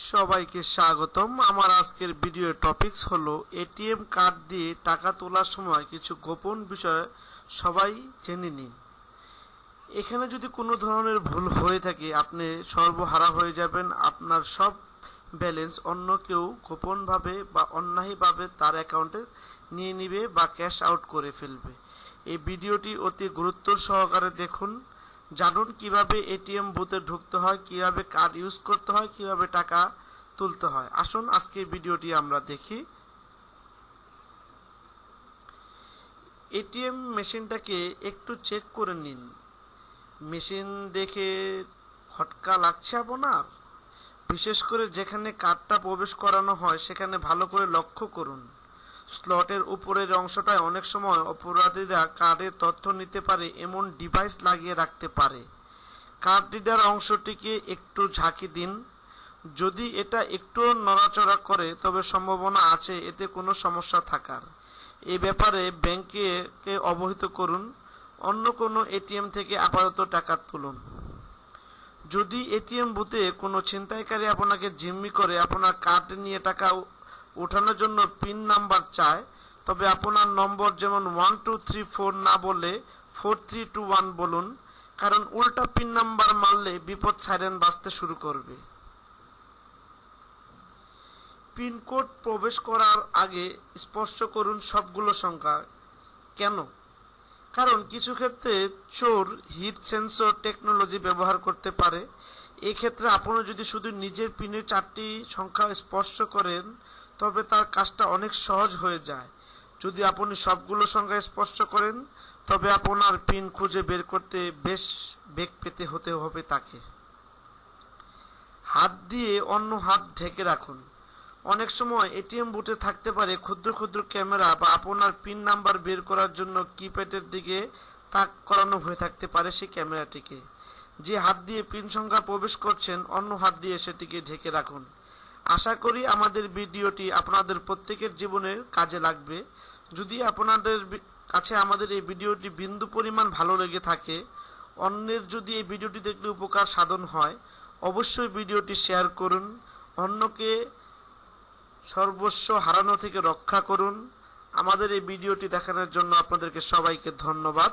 সবাইকে স্বাগতম। আমার আজকের ভিডিওর টপিকস হলো এটিএম কার্ড দিয়ে টাকা তোলার সময় কিছু গোপন বিষয় সবাই জেনে নিন। এখানে যদি কোনো ধরনের ভুল হয়ে থাকে আপনি সর্বহারা হয়ে যাবেন। আপনার সব ব্যালেন্স অন্য কেউ গোপনভাবে বা অন্যায়ভাবে তার অ্যাকাউন্টে নিয়ে নিবে বা ক্যাশ আউট করে ফেলবে। এই ভিডিওটি অতি গুরুত্ব সহকারে দেখুন। জানুন কিভাবে এটিএম বুথে ঢুকতে হয়, কিভাবে কার্ড ইউজ করতে হয়, কিভাবে টাকা তুলতে হয়। আসুন আজকে ভিডিওটি আমরা দেখি। এটিএম মেশিনটাকে একটু চেক করে নিন। মেশিন দেখে খটকা লাগছে আপনার? বিশেষ করে যেখানে কার্ডটা প্রবেশ করানো হয় সেখানে ভালো করে লক্ষ্য করুন। স্লটের উপরের অংশটায় অনেক সময় অপরাধীরা কার্ডের তথ্য নিতে পারে এমন ডিভাইস লাগিয়ে রাখতে পারে। কার্ড রিডার অংশটিকে একটু ঝাঁকি দিন। যদি এটা একটু নড়াচড়া করে তবে সম্ভাবনা আছে এতে কোনো সমস্যা থাকার। এই ব্যাপারে ব্যাংকে অবহিত করুন। অন্য কোনো এটিএম থেকে আপাতত টাকা তুলুন। যদি এটিএম বুথে কোনো ছিনতাইকারী আপনাকে জিম্মি করে আপনার কার্ড নিয়ে টাকা ওঠানোর জন্য পিন নাম্বার চায়, তবে আপনার নম্বর যেমন 1234 না বলে 4321 বলুন, কারণ উল্টা পিন নাম্বার মারলে বিপদ সাইরেন বাজতে শুরু করবে। পিনকোড প্রবেশ করার আগে স্পর্শ করুন সবগুলো সংখ্যা। কেন? কারণ কিছু ক্ষেত্রে চোর হিট সেন্সর টেকনোলজি ব্যবহার করতে পারে। এক্ষেত্রে আপনি যদি শুধু নিজের পিনের 4টি সংখ্যা স্পর্শ করেন তবে তার কাজটা অনেক সহজ হয়ে যায়। যদি আপনি সবগুলো সংখ্যা স্পর্শ করেন তবে আপনার পিন খুঁজে বের করতে বেশ বেগ পেতে হতে হবে তাকে। হাত দিয়ে অন্য হাত ঢেকে রাখুন। অনেক সময় এটিএম বুথে থাকতে পারে ক্ষুদ্র ক্ষুদ্র ক্যামেরা বা আপনার পিন নাম্বার বের করার জন্য কিপ্যাডের দিকে তাক করানো হয়ে থাকতে পারে সেই ক্যামেরাটিকে। যে হাত দিয়ে পিন সংখ্যা প্রবেশ করছেন অন্য হাত দিয়ে সেটিকে ঢেকে রাখুন। আশা করি আমাদের ভিডিওটি আপনাদের প্রত্যেকের জীবনে কাজে লাগবে। যদি আপনাদের কাছে আমাদের এই ভিডিওটি বিন্দু পরিমাণ ভালো লেগে থাকে, অন্যের যদি এই ভিডিওটি দেখলে উপকার সাধন হয়, অবশ্যই ভিডিওটি শেয়ার করুন। অন্যকে সর্বস্ব হারানো থেকে রক্ষা করুন। আমাদের এই ভিডিওটি দেখানোর জন্য আপনাদেরকে সবাইকে ধন্যবাদ।